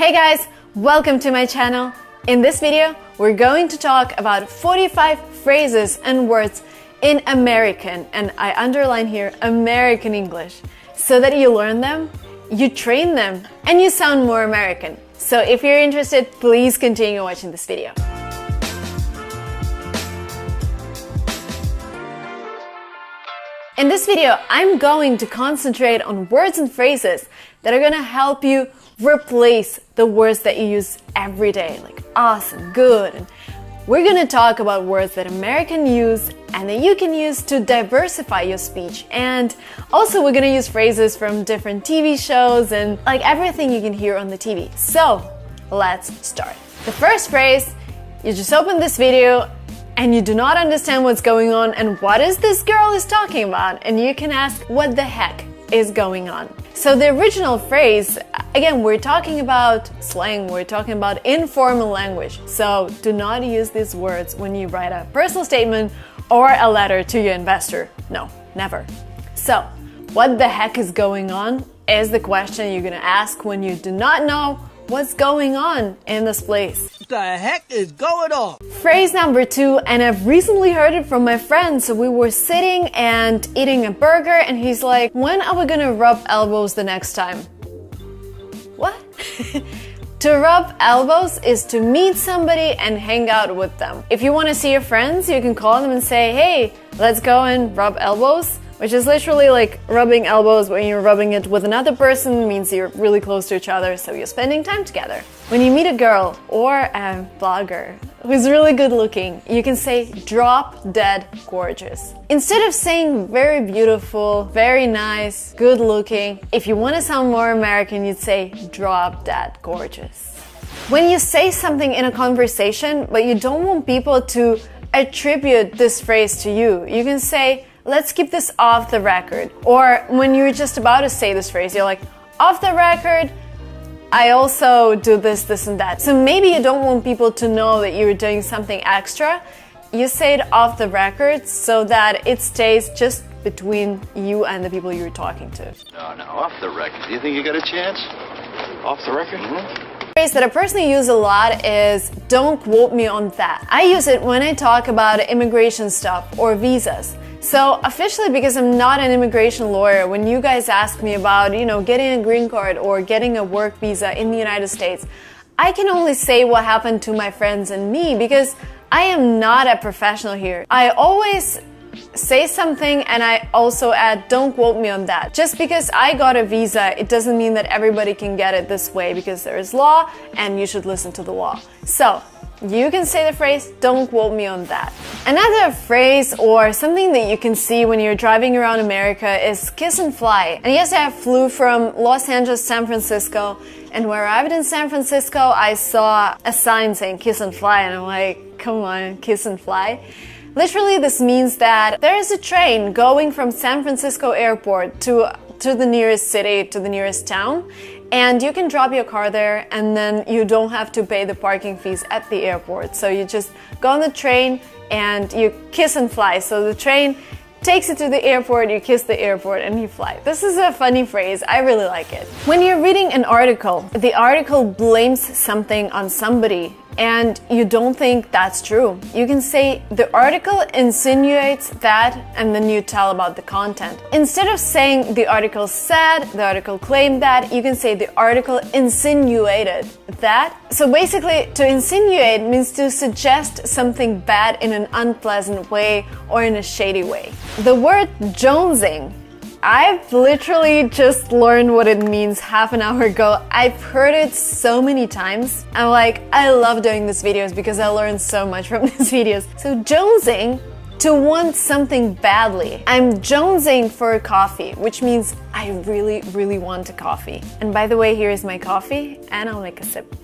Hey guys, welcome to my channel. In this video, we're going to talk about 45 phrases and words in American, and I underline here American English, so that you learn them, you train them, and you sound more American. So if you're interested, please continue watching this video. In this video, I'm going to concentrate on words and phrases that are gonna help you replace the words that you use every day, like awesome, good. And we're gonna talk about words that Americans use and that you can use to diversify your speech. And also we're gonna use phrases from different TV shows and like everything you can hear on the TV. So let's start. The first phrase, you just open this video and you do not understand what's going on and what is this girl is talking about, and you can ask, what the heck is going on? So the original phrase, again, we're talking about slang, we're talking about informal language. So do not use these words when you write a personal statement or a letter to your investor. No, never. So what the heck is going on is the question you're gonna ask when you do not know what's going on in this place. What the heck is going on? Phrase number 2, and I've recently heard it from my friend. So we were sitting and eating a burger and he's like, when are we gonna rub elbows the next time? What? To rub elbows is to meet somebody and hang out with them. If you want to see your friends, you can call them and say, hey, let's go and rub elbows. Which is literally like rubbing elbows. When you're rubbing it with another person, means you're really close to each other, so you're spending time together. When you meet a girl or a blogger who's really good looking, you can say drop dead gorgeous. Instead of saying very beautiful, very nice, good looking, if you want to sound more American, you'd say drop dead gorgeous. When you say something in a conversation, but you don't want people to attribute this phrase to you, you can say, let's keep this off the record. Or when you're just about to say this phrase, you're like, off the record, I also do this, this, and that. So maybe you don't want people to know that you're doing something extra. You say it off the record so that it stays just between you and the people you're talking to. No, off the record. Do you think you got a chance? Off the record? The phrase that I personally use a lot is, don't quote me on that. I use it when I talk about immigration stuff or visas. So officially, because I'm not an immigration lawyer, when you guys ask me about, getting a green card or getting a work visa in the United States, I can only say what happened to my friends and me because I am not a professional here. I always say something and I also add, don't quote me on that. Just because I got a visa, it doesn't mean that everybody can get it this way because there is law and you should listen to the law. So you can say the phrase, don't quote me on that. Another phrase or something that you can see when you're driving around America is kiss and fly. And yes, I flew from Los Angeles to San Francisco, and when I arrived in San Francisco, I saw a sign saying kiss and fly, and I'm like, come on, kiss and fly. Literally, this means that there is a train going from San Francisco airport to the nearest city, to the nearest town, and you can drop your car there and then you don't have to pay the parking fees at the airport. So you just go on the train and you kiss and fly. So the train takes you to the airport, you kiss the airport, and you fly. This is a funny phrase. I really like it. When you're reading an article, the article blames something on somebody and you don't think that's true, you can say the article insinuates that, and then you tell about the content. Instead of saying the article said, the article claimed that, you can say the article insinuated that. So basically, to insinuate means to suggest something bad in an unpleasant way or in a shady way. The word jonesing, I've literally just learned what it means half an hour ago. I've heard it so many times. I'm like, I love doing these videos because I learned so much from these videos. So jonesing, to want something badly. I'm jonesing for a coffee, which means I really, really want a coffee. And by the way, here is my coffee, and I'll make a sip.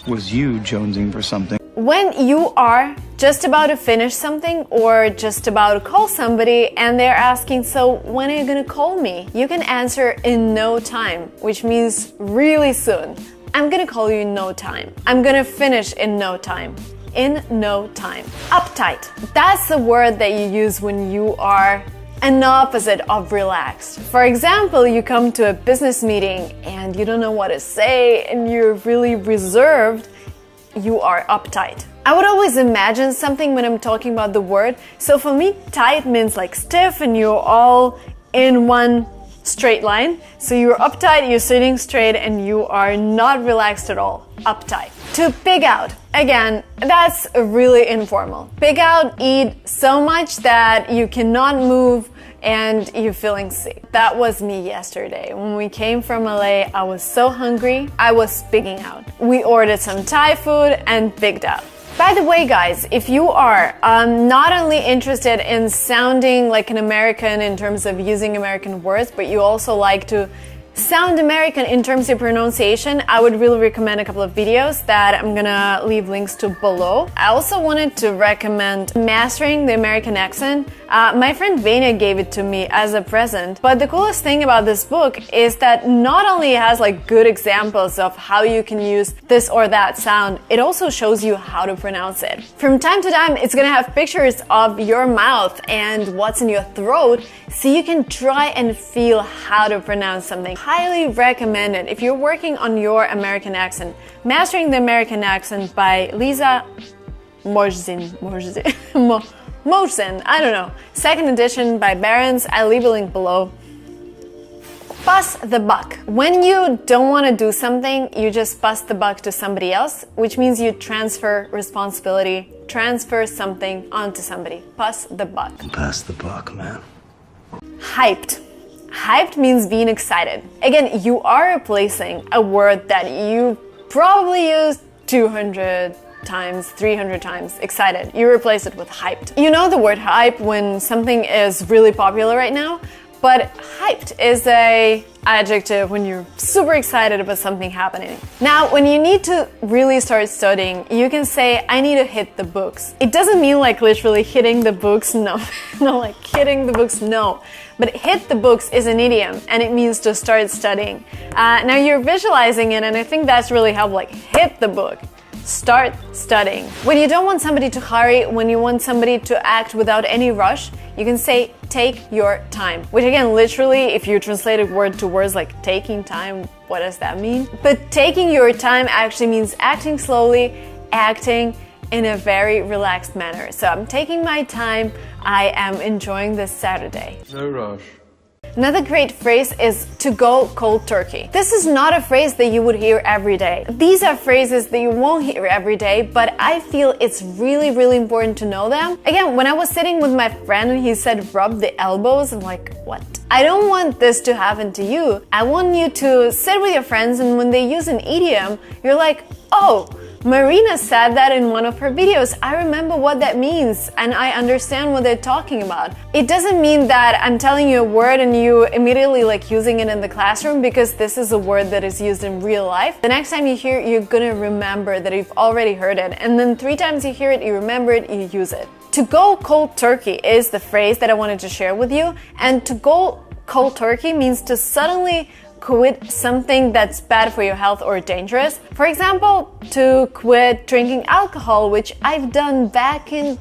Was you jonesing for something? When you are just about to finish something or just about to call somebody and they're asking, so when are you gonna call me? You can answer in no time, which means really soon. I'm gonna call you in no time. I'm gonna finish in no time. In no time. Uptight. That's the word that you use when you are an opposite of relaxed. For example, you come to a business meeting and you don't know what to say and you're really reserved, you are uptight. I would always imagine something when I'm talking about the word. So for me, tight means like stiff and you're all in one straight line. So you're uptight, you're sitting straight, and you are not relaxed at all. Uptight. To pig out. Again, that's really informal. Pig out, eat so much that you cannot move and you're feeling sick. That was me yesterday. When we came from LA, I was so hungry, I was pigging out. We ordered some Thai food and pigged out. By the way, guys, if you are not only interested in sounding like an American in terms of using American words, but you also like to sound American in terms of pronunciation, I would really recommend a couple of videos that I'm gonna leave links to below. I also wanted to recommend Mastering the American Accent. My friend Vania gave it to me as a present, but the coolest thing about this book is that not only it has like good examples of how you can use this or that sound, it also shows you how to pronounce it. From time to time, it's gonna have pictures of your mouth and what's in your throat, so you can try and feel how to pronounce something. Highly recommend it if you're working on your American accent. Mastering the American Accent by Lisa Morzin, I don't know. Second edition by Barron's. I'll leave a link below. Pass the buck. When you don't want to do something, you just pass the buck to somebody else, which means you transfer responsibility, transfer something onto somebody. Pass the buck. Pass the buck, man. Hyped. Hyped means being excited. Again, you are replacing a word that you probably used 200 times, 300 times, excited. You replace it with hyped. You know the word hype when something is really popular right now, but hyped is an adjective when you're super excited about something happening. Now, when you need to really start studying, you can say, I need to hit the books. It doesn't mean like literally hitting the books, no. No, like hitting the books, no. But hit the books is an idiom and it means to start studying. Now you're visualizing it and I think that's really helpful, like hit the book. Start studying. When you don't want somebody to hurry, when you want somebody to act without any rush, you can say take your time. Which again, literally, if you translate it word to words like taking time, what does that mean? But taking your time actually means acting slowly, acting in a very relaxed manner. So I'm taking my time, I am enjoying this Saturday. No rush. Another great phrase is to go cold turkey. This is not a phrase that you would hear every day. These are phrases that you won't hear every day, but I feel it's really, really important to know them. Again, when I was sitting with my friend and he said rub the elbows, I'm like, what? I don't want this to happen to you. I want you to sit with your friends and when they use an idiom, you're like, oh, Marina said that in one of her videos. I remember what that means and I understand what they're talking about. It doesn't mean that I'm telling you a word and you immediately like using it in the classroom because this is a word that is used in real life. The next time you hear it, you're gonna remember that you've already heard it. And then 3 times you hear it, you remember it, you use it. To go cold turkey is the phrase that I wanted to share with you. And to go cold turkey means to suddenly quit something that's bad for your health or dangerous. For example, to quit drinking alcohol, which I've done back in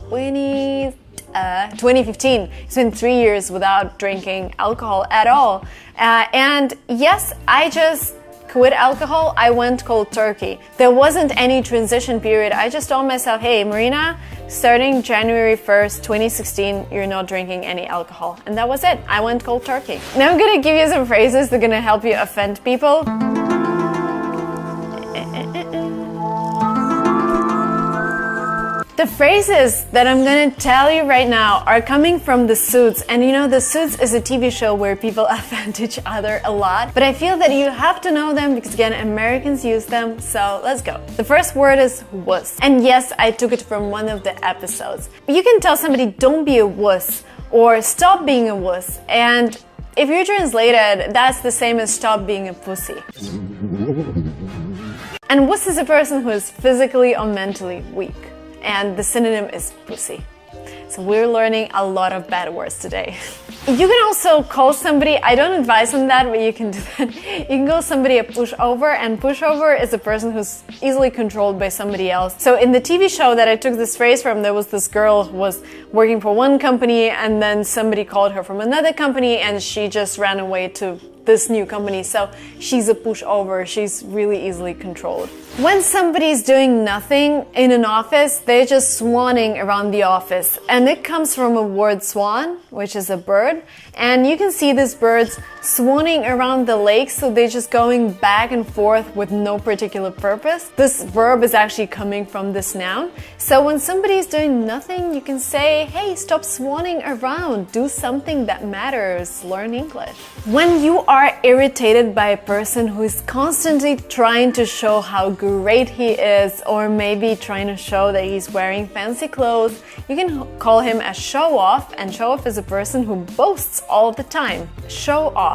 2015. It's been 3 years without drinking alcohol at all. And yes, I just quit alcohol. I went cold turkey. There wasn't any transition period. I just told myself, hey, Marina, starting January 1st, 2016, you're not drinking any alcohol. And that was it. I went cold turkey. Now I'm gonna give you some phrases that are gonna help you offend people. The phrases that I'm gonna tell you right now are coming from The Suits, and you know The Suits is a TV show where people offend each other a lot, but I feel that you have to know them because again, Americans use them, so let's go. The first word is wuss, and yes, I took it from one of the episodes. You can tell somebody don't be a wuss or stop being a wuss, and if you translate it, that's the same as stop being a pussy. And wuss is a person who is physically or mentally weak. And the synonym is pussy. So we're learning a lot of bad words today. You can also call somebody, I don't advise on that, but you can do that. You can call somebody a pushover, and pushover is a person who's easily controlled by somebody else. So in the TV show that I took this phrase from, there was this girl who was working for one company, and then somebody called her from another company, and she just ran away to this new company. So she's a pushover. She's really easily controlled. When somebody's doing nothing in an office, they're just swanning around the office. And it comes from a word swan, which is a bird. And you can see these birds swanning around the lake, so they're just going back and forth with no particular purpose. This verb is actually coming from this noun. So when somebody's doing nothing, you can say, hey, stop swanning around. Do something that matters. Learn English. When you are irritated by a person who is constantly trying to show how great he is, or maybe trying to show that he's wearing fancy clothes, you can call him a show off, and show off is a person who boasts all the time. Show off.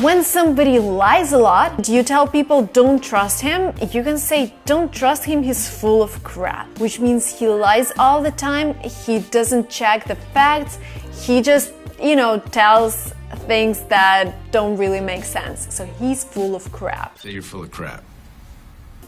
When somebody lies a lot, you tell people don't trust him, you can say don't trust him, he's full of crap, which means he lies all the time, he doesn't check the facts, he just, tells things that don't really make sense. So he's full of crap. Say you're full of crap.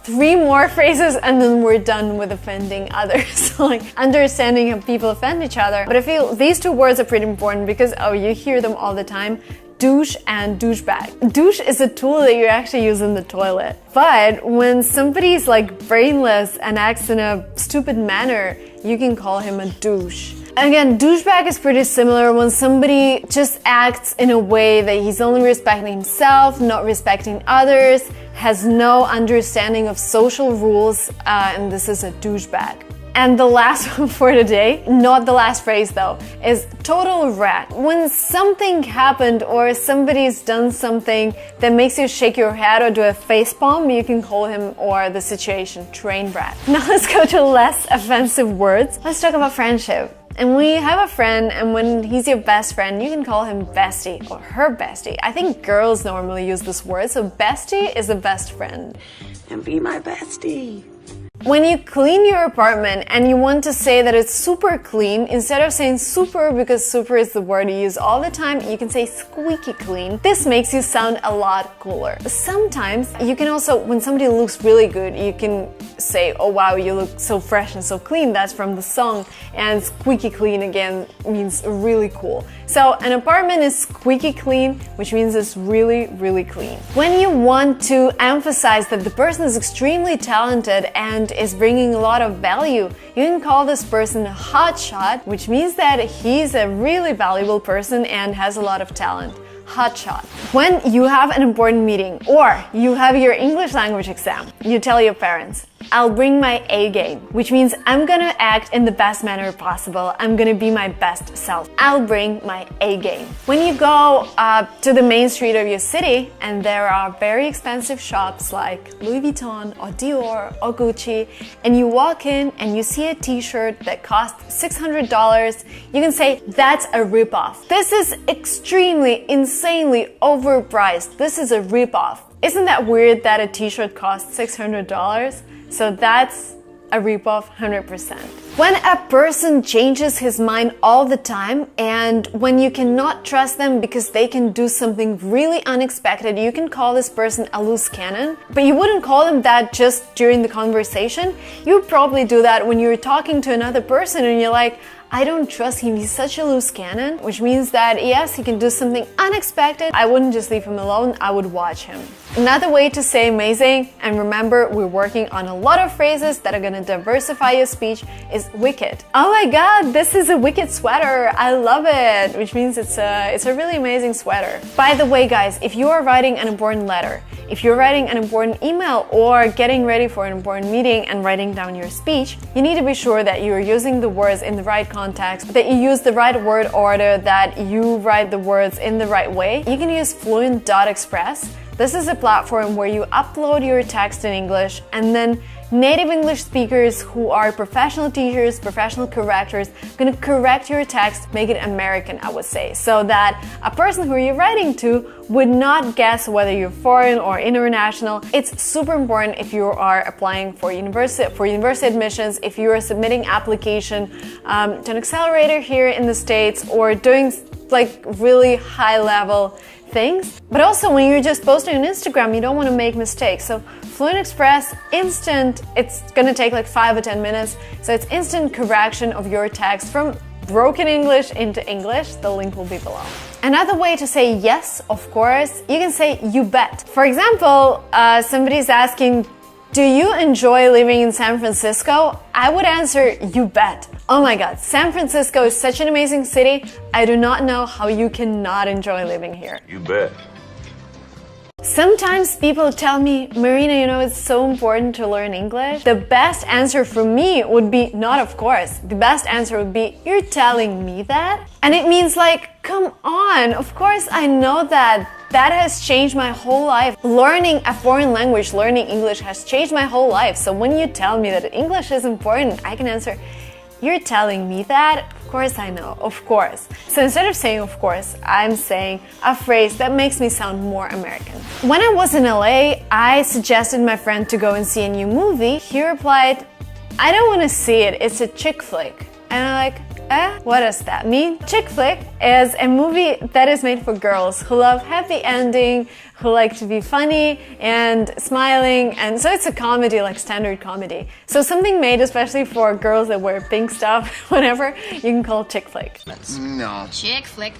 3 more phrases and then we're done with offending others. Like understanding how people offend each other. But I feel these 2 words are pretty important because, you hear them all the time. Douche and douchebag. Douche is a tool that you actually use in the toilet. But when somebody's like brainless and acts in a stupid manner, you can call him a douche. Again, douchebag is pretty similar when somebody just acts in a way that he's only respecting himself, not respecting others, has no understanding of social rules, and this is a douchebag. And the last one for today, not the last phrase though, is total rat. When something happened or somebody's done something that makes you shake your head or do a facepalm, you can call him or the situation train rat. Now let's go to less offensive words. Let's talk about friendship. And when you have a friend and when he's your best friend, you can call him bestie or her bestie. I think girls normally use this word, so bestie is a best friend. And be my bestie. When you clean your apartment and you want to say that it's super clean, instead of saying super because super is the word you use all the time, you can say squeaky clean. This makes you sound a lot cooler. Sometimes you can also, when somebody looks really good, you can say, oh wow, you look so fresh and so clean. That's from the song. And squeaky clean again means really cool. So an apartment is squeaky clean, which means it's really, really clean. When you want to emphasize that the person is extremely talented and is bringing a lot of value, you can call this person a hotshot, which means that he's a really valuable person and has a lot of talent. Hotshot. When you have an important meeting or you have your English language exam, you tell your parents, I'll bring my A game, which means I'm gonna act in the best manner possible. I'm gonna be my best self. I'll bring my A game. When you go to the main street of your city and there are very expensive shops like Louis Vuitton or Dior or Gucci, and you walk in and you see a t-shirt that costs $600, you can say that's a ripoff. This is extremely, insanely overpriced. This is a ripoff. Isn't that weird that a t-shirt costs $600? So that's a ripoff 100%. When a person changes his mind all the time and when you cannot trust them because they can do something really unexpected, you can call this person a loose cannon. But you wouldn't call them that just during the conversation. You would probably do that when you're talking to another person and you're like, I don't trust him, he's such a loose cannon, which means that yes, he can do something unexpected. I wouldn't just leave him alone, I would watch him. Another way to say amazing, and remember we're working on a lot of phrases that are gonna diversify your speech, is wicked. Oh my god, this is a wicked sweater, I love it, which means it's a really amazing sweater. By the way guys, if you are writing an important letter, if you're writing an important email or getting ready for an important meeting and writing down your speech, you need to be sure that you're using the words in the right context, that you use the right word order, that you write the words in the right way. You can use Fluent.express. This is a platform where you upload your text in English and then native English speakers who are professional teachers, professional correctors, gonna correct your text, make it American, I would say, so that a person who you're writing to would not guess whether you're foreign or international. It's super important if you are applying for university admissions, if you are submitting application to an accelerator here in the States, or doing like really high level things. But also when you're just posting on Instagram, you don't want to make mistakes. So Fluent Express, instant, it's gonna take like 5 or 10 minutes. So it's instant correction of your text from broken English into English. The link will be below. Another way to say yes, of course, you can say you bet. For example, somebody's asking, do you enjoy living in San Francisco? I would answer, you bet. Oh my god, San Francisco is such an amazing city. I do not know how you cannot enjoy living here. You bet. Sometimes people tell me, Marina, you know, it's so important to learn English. The best answer for me would be, not of course. The best answer would be, you're telling me that? And it means like, come on, of course I know that. That has changed my whole life. Learning a foreign language, learning English has changed my whole life. So when you tell me that English is important, I can answer, you're telling me that? Of course I know, of course. So instead of saying of course, I'm saying a phrase that makes me sound more American. When I was in LA, I suggested my friend to go and see a new movie. He replied, I don't want to see it, it's a chick flick. And I'm like, what does that mean? Chick flick is a movie that is made for girls who love happy ending, who like to be funny and smiling, and so it's a comedy, like standard comedy. So something made especially for girls that wear pink stuff, whatever, you can call chick flick. No. Chick flick.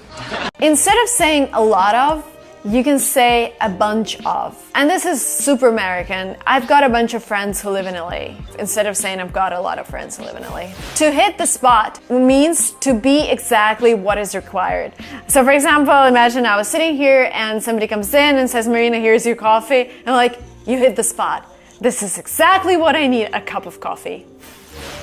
Instead of saying a lot of, you can say a bunch of. And this is super American. I've got a bunch of friends who live in LA. Instead of saying I've got a lot of friends who live in LA. To hit the spot means to be exactly what is required. So for example, imagine I was sitting here and somebody comes in and says, Marina, here's your coffee. And I'm like, you hit the spot. This is exactly what I need, a cup of coffee.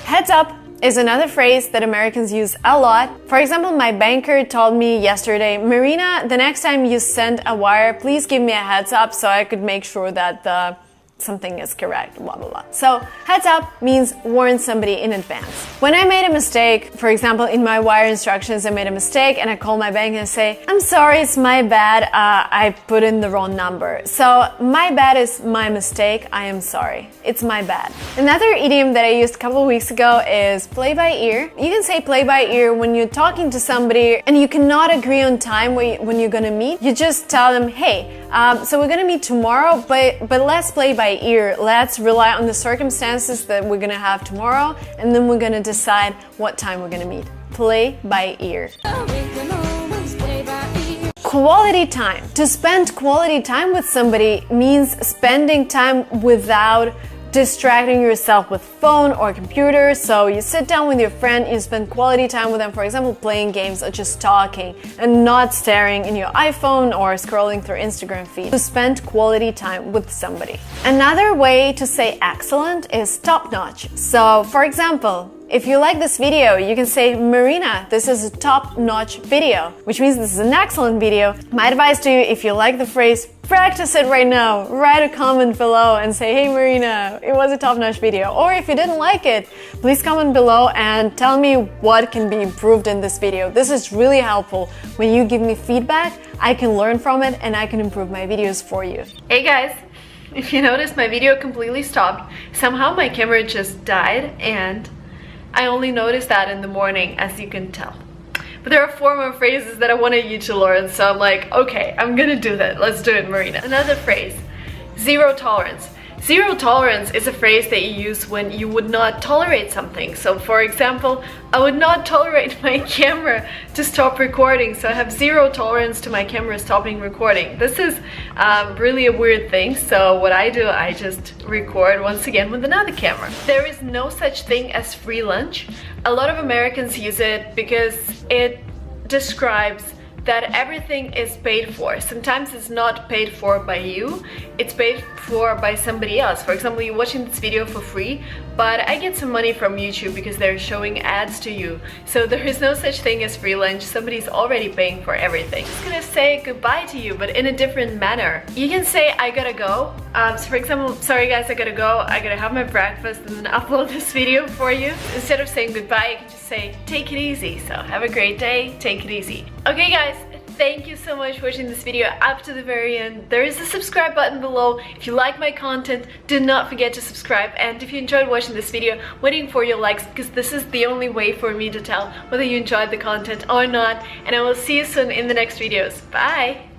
Heads up is another phrase that Americans use a lot. For example, my banker told me yesterday, Marina, the next time you send a wire, please give me a heads up so I could make sure that something is correct, blah, blah, blah. So heads up means warn somebody in advance. When I made a mistake, for example, in my wire instructions, I made a mistake and I call my bank and say, I'm sorry, it's my bad, I put in the wrong number. So my bad is my mistake, I am sorry. It's my bad. Another idiom that I used a couple of weeks ago is play by ear. You can say play by ear when you're talking to somebody and you cannot agree on time when you're gonna meet. You just tell them, hey, so we're gonna meet tomorrow, but let's play by ear. Let's rely on the circumstances that we're gonna have tomorrow, and then we're gonna decide what time we're gonna meet. Play by ear. Quality time. To spend quality time with somebody means spending time without distracting yourself with phone or computer. So you sit down with your friend, you spend quality time with them, for example, playing games or just talking and not staring in your iPhone or scrolling through Instagram feed. To spend quality time with somebody. Another way to say excellent is top-notch. So for example, if you like this video, you can say, Marina, this is a top-notch video, which means this is an excellent video. My advice to you, if you like the phrase, practice it right now. Write a comment below and say, hey Marina, it was a top-notch video. Or if you didn't like it, please comment below and tell me what can be improved in this video. This is really helpful. When you give me feedback, I can learn from it and I can improve my videos for you. Hey guys, if you noticed, my video completely stopped. Somehow my camera just died and I only noticed that in the morning, as you can tell. But there are 4 more phrases that I wanted you to learn, so I'm like, okay, I'm gonna do that. Let's do it, Marina. Another phrase, zero tolerance. Zero tolerance is a phrase that you use when you would not tolerate something. So for example, I would not tolerate my camera to stop recording, so I have zero tolerance to my camera stopping recording. This is really a weird thing, so what I do, I just record once again with another camera. There is no such thing as free lunch. A lot of Americans use it because it describes that everything is paid for. Sometimes it's not paid for by you, it's paid for by somebody else. For example, you're watching this video for free, but I get some money from YouTube because they're showing ads to you. So there is no such thing as free lunch. Somebody's already paying for everything. I'm just gonna say goodbye to you, but in a different manner. You can say I gotta go, So for example, sorry guys, I gotta go. I gotta have my breakfast and then upload this video for you. Instead of saying goodbye, I can just say take it easy. So have a great day, take it easy. Okay guys, thank you so much for watching this video up to the very end. There is a subscribe button below. If you like my content, do not forget to subscribe. And if you enjoyed watching this video, waiting for your likes, because this is the only way for me to tell whether you enjoyed the content or not. And I will see you soon in the next videos. Bye!